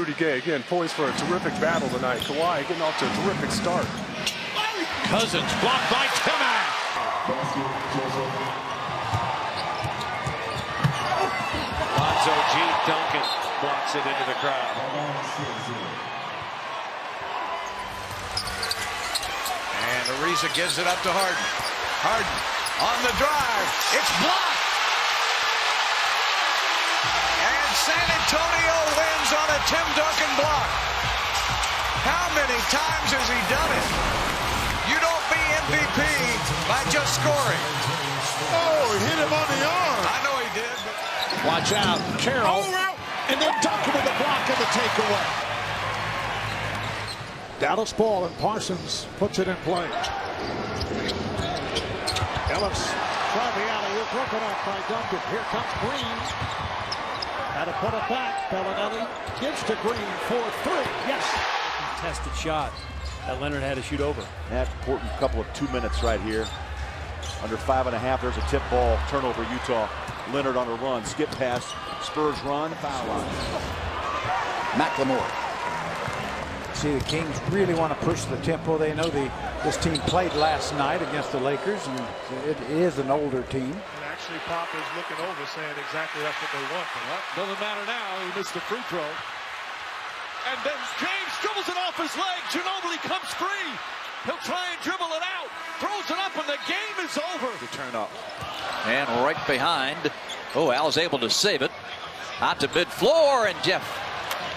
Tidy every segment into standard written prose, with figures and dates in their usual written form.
Rudy Gay. Again, poised for a terrific battle tonight. Kawhi getting off to a terrific start. Cousins blocked by Timmer. Lonzo G. Duncan blocks it into the crowd. And Ariza gives it up to Harden. Harden on the drive. It's blocked. And San Antonio wins on a Tim Duncan block. How many times has he done it? You don't be MVP by just scoring. Oh, he hit him on the arm. I know he did. Watch out, Carroll. And then Duncan with the block and the takeaway. Dallas ball, and Parsons puts it in play. Ellis tried the alley-oop, broken up by Duncan. Here comes Green. Had to put it back. Bellinelli gives to Green for three. Yes. Contested shot that Leonard had to shoot over. That important couple of 2 minutes right here. Under 5.5, there's a tip ball, turnover, Utah. Leonard on a run, skip pass, Spurs run, foul line. McLemore. See, the Kings really want to push the tempo. They know this team played last night against the Lakers, and it is an older team. And actually, Pop is looking over, saying exactly that's what they want. Well, doesn't matter now. He missed the free throw. And then James dribbles it off his leg. Ginobili comes free. He'll try and dribble it out. Throws it up, and the game is over. To turn up. And right behind. Oh, Al's able to save it. Out to mid-floor, and Jeff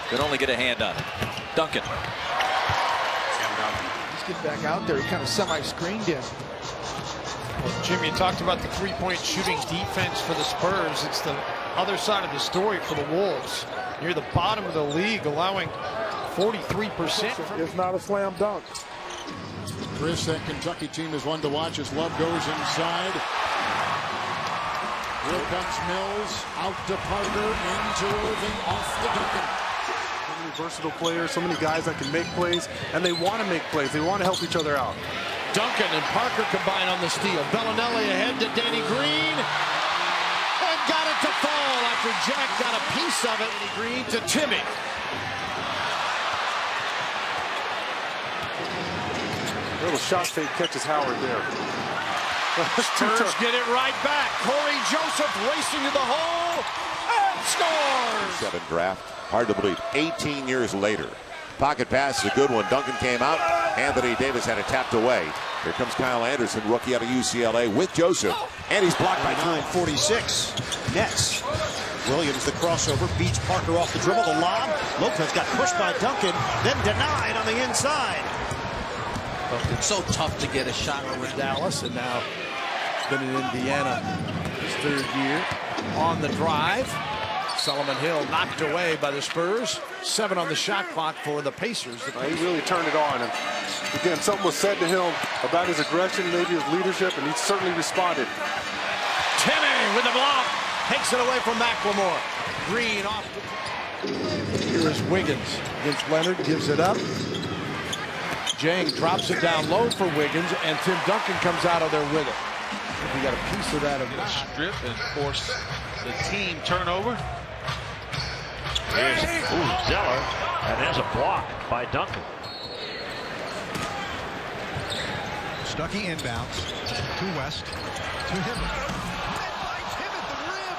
could only get a hand on it. Duncan. Let's get back out there. He kind of semi-screened him. Well, Jim, you talked about the three-point shooting defense for the Spurs. It's the other side of the story for the Wolves. Near the bottom of the league, allowing 43%. It's not a slam dunk. Chris, that Kentucky team is one to watch as Love goes inside. Here comes Mills, out to Parker, into Irving, off the Duncan. So many versatile players, so many guys that can make plays, and they want to make plays. They want to help each other out. Duncan and Parker combine on the steal. Bellinelli ahead to Danny Green. And got it to fall after Jack got a piece of it. Danny Green to Timmy. A little shot fake catches Howard there. Spurs get it right back. Corey Joseph racing to the hole and scores. 7 draft. Hard to believe. 18 years later. Pocket pass is a good one. Duncan came out. Anthony Davis had it tapped away. Here comes Kyle Anderson, rookie out of UCLA, with Joseph. And he's blocked by 9:46. Nets. Williams, the crossover, beats Parker off the dribble. The lob. Lopez got pushed by Duncan, then denied on the inside. It's so tough to get a shot around Dallas, and now been in Indiana his third year. On the drive, Solomon Hill knocked away by the Spurs. 7 on the shot clock for the Pacers. He really turned it on. And again, something was said to him about his aggression, maybe his leadership, and he certainly responded. Timmy with the block. Takes it away from McLemore. Green off. Here is Wiggins against Leonard. Gives it up. Jang drops it down low for Wiggins, and Tim Duncan comes out of there with it. We got a piece of that. Strip and force the team turnover. There's Zeller, and there's a block by Duncan. Stuckey inbounds to West, to Hibbert. Tim at the rim.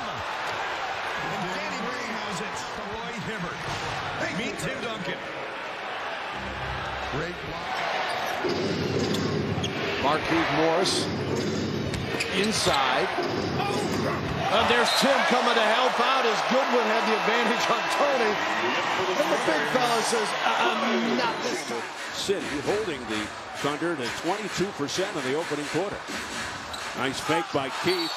And Danny Green has it. Roy Hibbert. Meet Tim Duncan. Great block. Marquise Morris inside. And there's Tim coming to help out as Goodwin had the advantage on Tony. And the big fella says, not this time. City holding the Thunder to 22% in the opening quarter. Nice fake by Keith.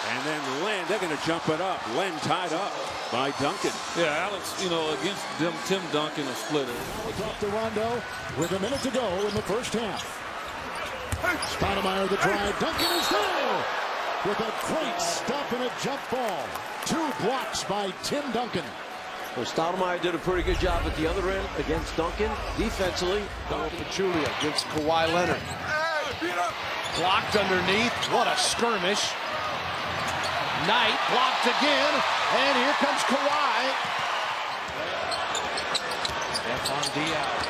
And then Len, they're going to jump it up. Len tied up by Duncan. Yeah, Alex, against them, Tim Duncan, a splitter. Off to Rondo with a minute to go in the first half. Stoudemire the drive. Duncan is there with a great stop and a jump ball. 2 blocks by Tim Duncan. Well, Stoudemire did a pretty good job at the other end against Duncan. Defensively, Pachulia against Kawhi Leonard. Blocked underneath. What a skirmish. Knight blocked again, and here comes Kawhi. On Diaz.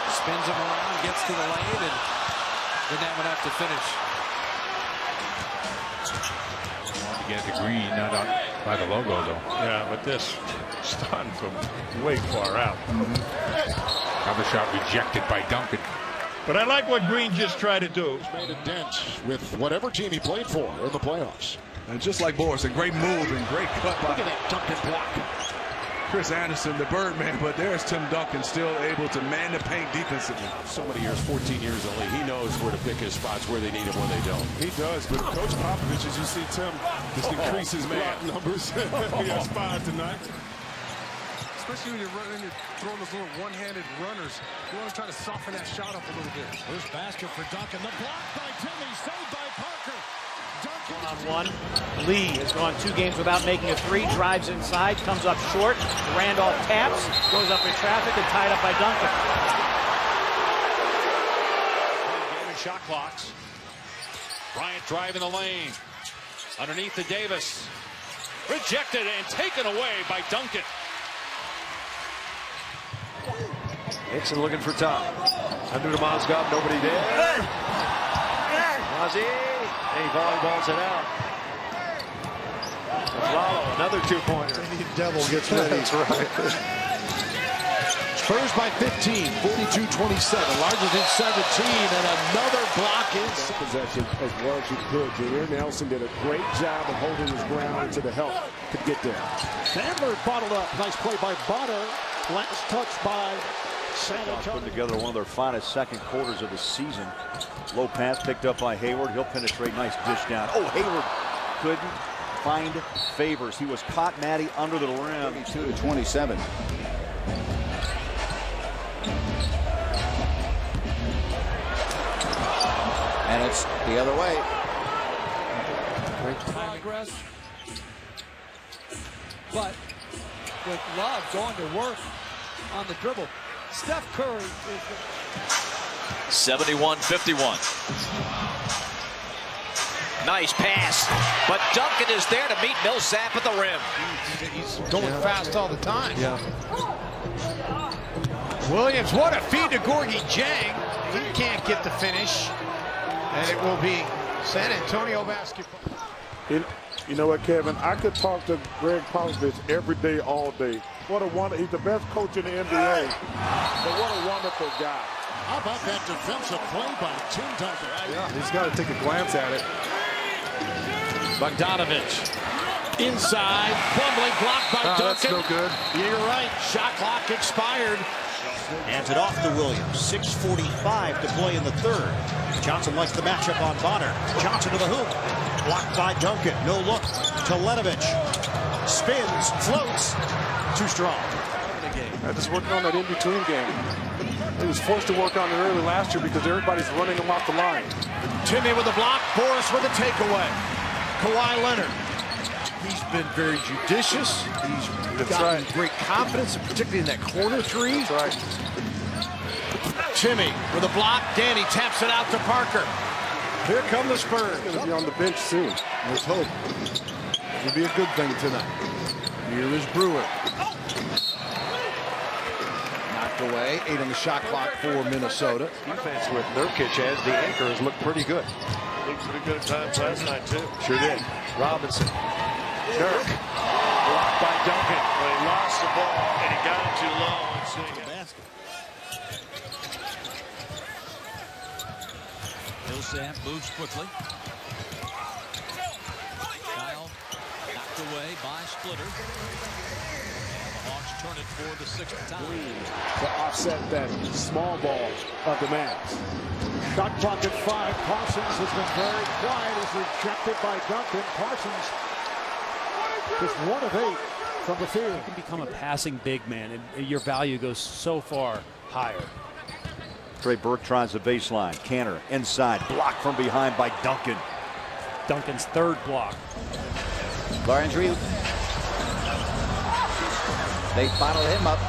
Spins him around, gets to the lane, and didn't have enough to finish. Get the green, not on by the logo though. Yeah, but this starting from way far out. Another shot rejected by Duncan. But I like what Green just tried to do. He's made a dent with whatever team he played for in the playoffs. And just like Boris, a great move and great cut by Look at that Duncan block. Chris Anderson, the Birdman, but there's Tim Duncan still able to man the paint defensively. So many years, 14 years in the league, he knows where to pick his spots, where they need him, where they don't. He does, but Coach Popovich, as you see Tim, just increase his block numbers. He has 5 tonight. Especially when you're throwing those little one-handed runners. You want to try to soften that shot up a little bit. First basket for Duncan. The block by Timmy, saved by Parker. One-on-one. Lee has gone 2 games without making a 3. Drives inside, comes up short. Randolph taps, goes up in traffic, and tied up by Duncan. Game and shot clocks. Bryant driving the lane. Underneath to Davis. Rejected and taken away by Duncan. Hickson looking for top. Under to Mozgov, nobody there. Mozzie, he volleyballs it out. Lalo, another 2-pointer. Devil gets ready. That's right. Spurs by 15, 42-27, larger than 17, and another block is Possession as well as you could. Jameer Nelson did a great job of holding his ground until the help could get there. Sandler bottled up. Nice play by Bonner. Last touch by San Antonio. Putting together one of their finest second quarters of the season. Low pass picked up by Hayward. He'll penetrate. Nice dish down. Oh, Hayward couldn't find Favors. He was caught, Matty, under the rim. 22-27. And it's the other way. Great progress. But with Love going to work on the dribble, Steph Curry is 71-51. Nice pass, but Duncan is there to meet Millsap at the rim. He's going fast all the time. Yeah. Williams, what a feed to Gorgie Jang. He can't get the finish. And it will be San Antonio basketball. You know what, Kevin? I could talk to Greg Popovich every day, all day. What a wonder! He's the best coach in the NBA. But what a wonderful guy. How about that defensive play by Tim Duncan? Yeah, he's got to take a glance at it. Bogdanovich inside, Plumlee blocked by Duncan. That's no good. You're right. Shot clock expired. Hands it off to Williams. 6:45 to play in the third. Johnson likes the matchup on Bonner. Johnson to the hoop. Blocked by Duncan. No look to Lenovich. Spins, floats. Too strong. Just working on that in-between game. He was forced to work on it early last year because everybody's running him off the line. Timmy with the block. Boris with a takeaway. Kawhi Leonard. He's been very judicious. He's gotten great confidence, particularly in that corner three. That's right. Timmy with a block. Danny taps it out to Parker. Here come the Spurs. He's going to be on the bench soon. Let's hope. It'll be a good thing tonight. Here is Brewer. Knocked away. 8 on the shot clock for Minnesota. Defense with Nurkic as the anchors look pretty good. Looked pretty good at times last night, too. Sure did. Robinson. Nurk. Blocked by Duncan. Well, he lost the ball, and he got it too low. And so he got basket. Millsap moves quickly. Kyle knocked away by Splitter. The Hawks turn it for the 6th time. To offset that small ball of the Mavs. Shot clock at 5. Parsons has been very quiet. Is rejected by Duncan. Parsons just 1 of 8 from the field. You can become a passing big man, and your value goes so far higher. Trey Burke tries the baseline. Canner inside, blocked from behind by Duncan. Duncan's 3rd block. Landry. They bottle him up.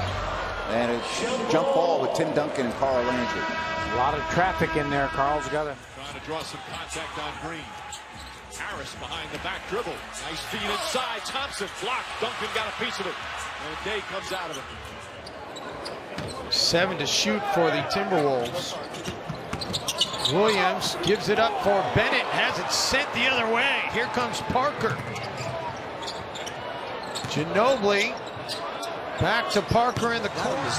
And it's jump ball with Tim Duncan and Carl Landry. A lot of traffic in there. Carl's got to trying to draw some contact on Green. Harris behind the back dribble. Nice feed inside. Thompson blocked. Duncan got a piece of it. And Day comes out of it. 7 to shoot for the Timberwolves. Williams gives it up for Bennett, has it sent the other way. Here comes Parker. Ginobili back to Parker in the corner.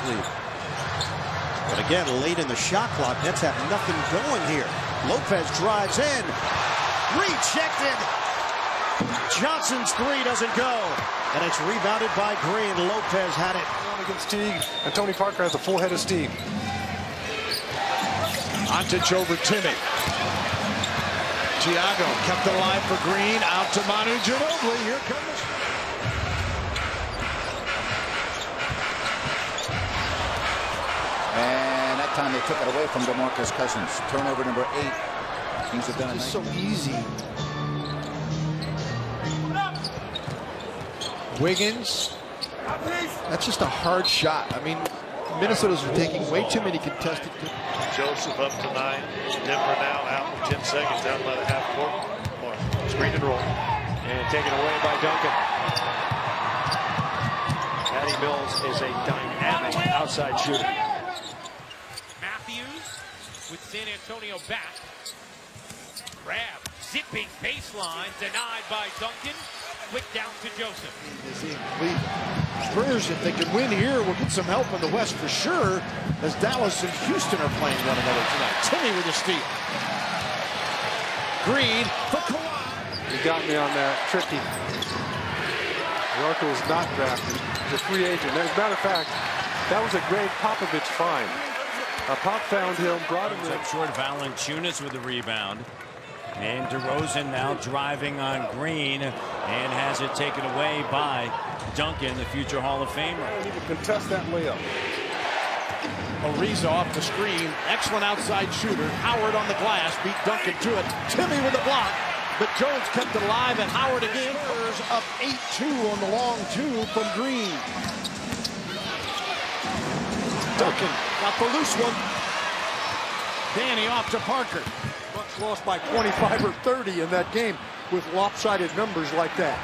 But again, late in the shot clock, Nets have nothing going here. Lopez drives in, rejected. Johnson's three doesn't go, and it's rebounded by Green. Lopez had it. Against Teague, and Tony Parker has a full head of steam. Ontic over Timmy. Thiago kept it alive for Green. Out to Manu Ginobili. Here comes. And that time they took it away from DeMarcus Cousins. Turnover number 8. Things have done It's so easy. Wiggins. That's just a hard shot. I mean, Minnesota's taking way too many contested. Joseph up to 9. Denver now out in 10 seconds down by the half court. More screen and roll. And taken away by Duncan. Patty Mills is a dynamic outside shooter. Matthews with San Antonio back. Grab, zipping baseline, denied by Duncan. Quick down to Joseph. Spurs, if they can win here, will get some help in the West for sure, as Dallas and Houston are playing one another tonight. Timmy with a steal. Green for Kawhi. You got me on that. Tricky. Rocco was not drafted. He's a free agent. As a matter of fact, that was a Greg Popovich find. Pop found him, brought him in. Up short, Valanciunas with the rebound. And DeRozan now driving on Green and has it taken away by Duncan, the future Hall of Famer. He can contest that layup. Ariza off the screen. Excellent outside shooter. Howard on the glass. Beat Duncan to it. Timmy with the block. But Jones kept it alive, and Howard again. Spurs up 8-2 on the long two from Green. Duncan got the loose one. Danny off to Parker. Bucks lost by 25 or 30 in that game with lopsided numbers like that.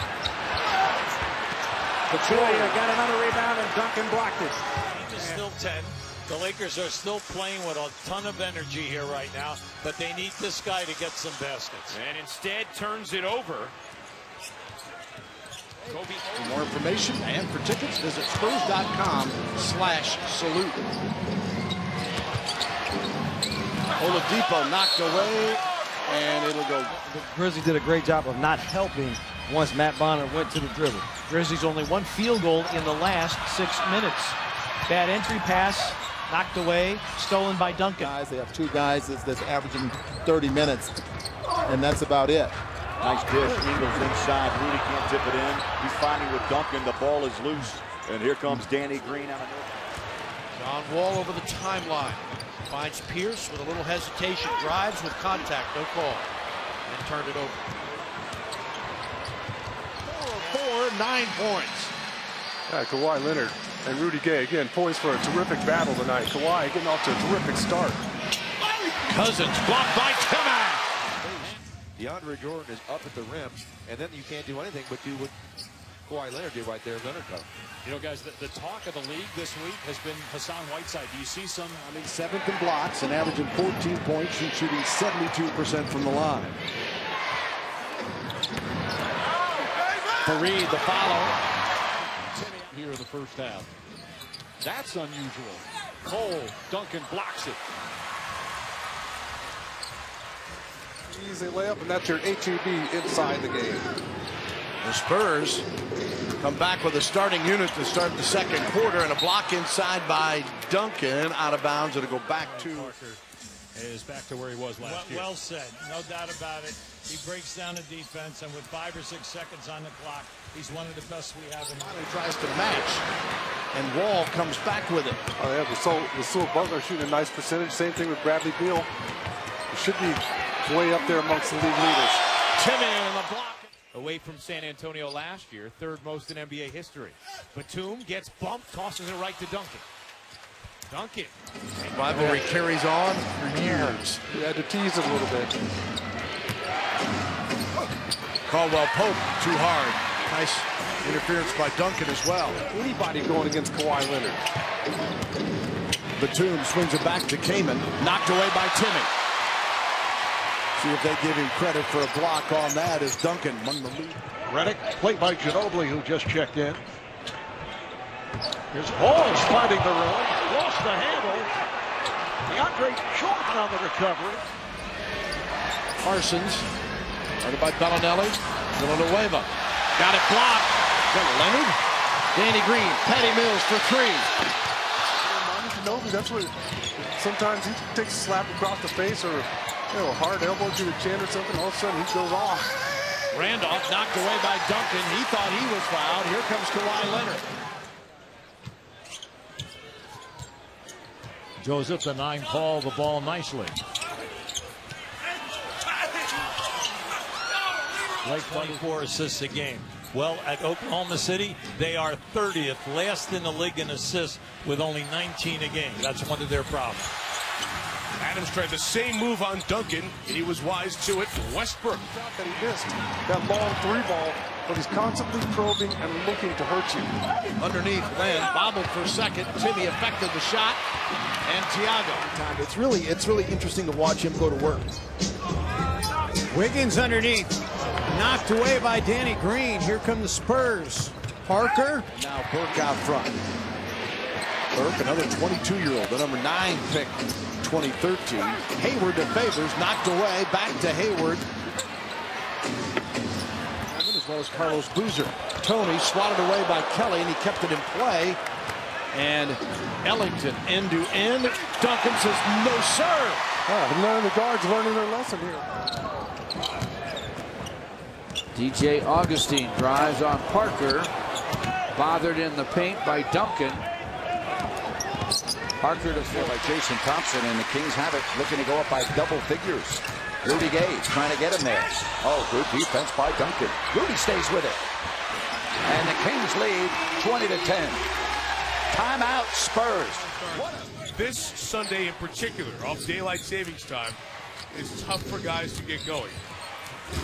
Pachulia got another rebound, and Duncan blocked it. It's still 10. The Lakers are still playing with a ton of energy here right now, but they need this guy to get some baskets. And instead turns it over. For more information and for tickets, visit Spurs.com/salute. Oladipo knocked away, and it'll go. The Grizzlies did a great job of not helping once Matt Bonner went to the dribble. Grizzlies only one field goal in the last 6 minutes. Bad entry pass, knocked away, stolen by Duncan. They have 2 guys that's averaging 30 minutes, and that's about it. Nice dish. Ingles inside. Rudy can't tip it in. He's finding with Duncan. The ball is loose. And here comes Danny Green out of nowhere. John Wall over the timeline. Finds Pierce with a little hesitation. Drives with contact. No call. And turned it over. 4 of 9 points. Kawhi Leonard and Rudy Gay, again, poised for a terrific battle tonight. Kawhi getting off to a terrific start. Cousins blocked by Timmer. DeAndre Jordan is up at the rim, and then you can't do anything but do what Kawhi Leonard did right there. Leonard cut. You know, guys, the talk of the league this week has been Hassan Whiteside. Do you see some? 7th in blocks and averaging 14 points and shooting 72% from the line. Fareed, the follow. Here in the first half. That's unusual. Cole, Duncan blocks it. Easy layup, and that's your HEB inside the game. The Spurs come back with a starting unit to start the second quarter, and a block inside by Duncan. Out of bounds. It'll go back to. Parker is back to where he was last year. Well said. No doubt about it. He breaks down the defense, and with 5 or 6 seconds on the clock, he's one of the best we have in the league. He tries to match, and Wall comes back with it. Oh, yeah, Rasul Butler shooting a nice percentage. Same thing with Bradley Beal. He should be way up there amongst the league leaders. Timmy on the block. Away from San Antonio last year, 3rd most in NBA history. Batum gets bumped, tosses it right to Duncan. Duncan. Rivalry carries on for years. He had to tease it a little bit. Caldwell Pope too hard. Nice interference by Duncan as well. Anybody going against Kawhi Leonard. Batum swings it back to Kaman. Knocked away by Timmy. See if they give him credit for a block on that as Duncan among the lead. Redick, played by Ginobili, who just checked in. Here's Halls finding the room. Lost the handle. DeAndre Jordan on the recovery. Parsons, guarded by Bellinelli. Villanueva. Got it blocked. Leonard. Danny Green. Patty Mills for three. Ginobili, that's what sometimes he takes a slap across the face or a hard elbow to the chin or something. All of a sudden he goes off. Randolph knocked away by Duncan. He thought he was fouled. Here comes Kawhi Leonard. Joseph, the 9 call the ball nicely. Like 24 assists a game. Well, at Oklahoma City, they are 30th, last in the league in assists with only 19 a game. That's one of their problems. Adams tried the same move on Duncan, and he was wise to it. Westbrook. That he missed that long 3-ball, but he's constantly probing and looking to hurt you. Underneath, Len bobbled for second. Timmy affected the shot, and Thiago. It's really interesting to watch him go to work. Wiggins underneath. Knocked away by Danny Green. Here come the Spurs. Parker. Now Burke out front. Burke, another 22-year-old, the number 9 pick, 2013. Hayward to Favors, knocked away, back to Hayward. As well as Carlos Boozer. Tony swatted away by Kelly, and he kept it in play. And Ellington end to end. Duncan says, no, sir. The guards learning their lesson here. DJ Augustine drives on Parker. Bothered in the paint by Duncan. Parker to fill by Jason Thompson, and the Kings have it, looking to go up by double figures. Rudy Gay trying to get him there. Oh, good defense by Duncan. Rudy stays with it. And the Kings lead 20-10. Timeout, Spurs. This Sunday in particular, off daylight savings time, is tough for guys to get going.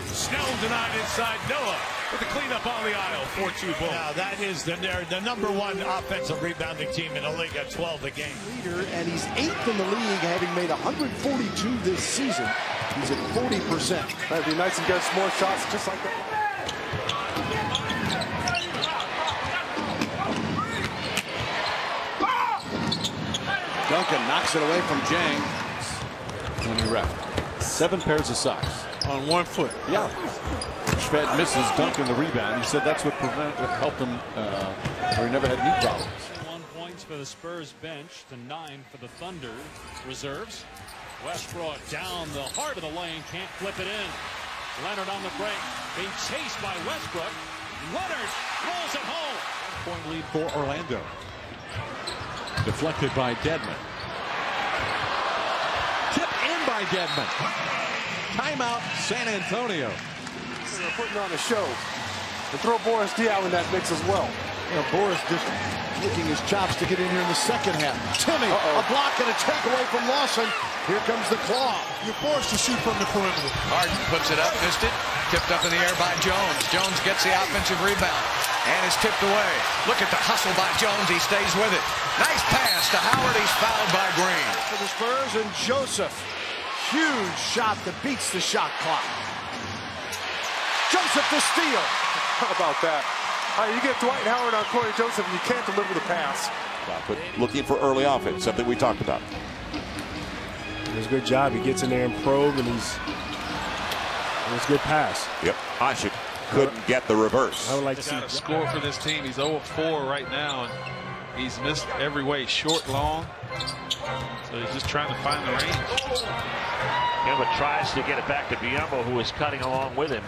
Snell denied inside. Noah with the cleanup on the aisle. 4-2 Bulls. Now that is the number 1 offensive rebounding team in the league at 12 a game. Leader, and he's 8th in the league, having made 142 this season. He's at 40%. That'd be nice to get some more shots just like that. Duncan knocks it away from Jang. When he ref. 7 pairs of socks. On 1 foot. Yeah. Shved misses Duncan the rebound. He said that's what helped him, or he never had knee problems. 1 points for the Spurs bench to 9 for the Thunder reserves. Westbrook down the heart of the lane, can't flip it in. Leonard on the break, being chased by Westbrook. Leonard rolls it home. 1-point lead for Orlando. Deflected by Dedmon. Tipped in by Dedmon. Timeout, San Antonio. They're putting on a show. And throw Boris Diaw in that mix as well. Boris just licking his chops to get in here in the second half. Timmy, a block and a takeaway from Lawson. Here comes the claw. You're forced to shoot from the perimeter. Harden puts it up, missed it. Tipped up in the air by Jones. Jones gets the offensive rebound and is tipped away. Look at the hustle by Jones. He stays with it. Nice pass to Howard. He's fouled by Green. For the Spurs and Joseph. Huge shot that beats the shot clock. Joseph to steal. How about that? You get Dwight Howard on Corey Joseph, and you can't deliver the pass. But looking for early offense, something we talked about. It was a good job. He gets in there and probe, and it was a good pass. Yep. Ashik couldn't get the reverse. I would like to see a score for this team. He's 0-4 right now, and he's missed every way, short, long. So he's just trying to find the range. Gilbert tries to get it back to Biombo, who is cutting along with him.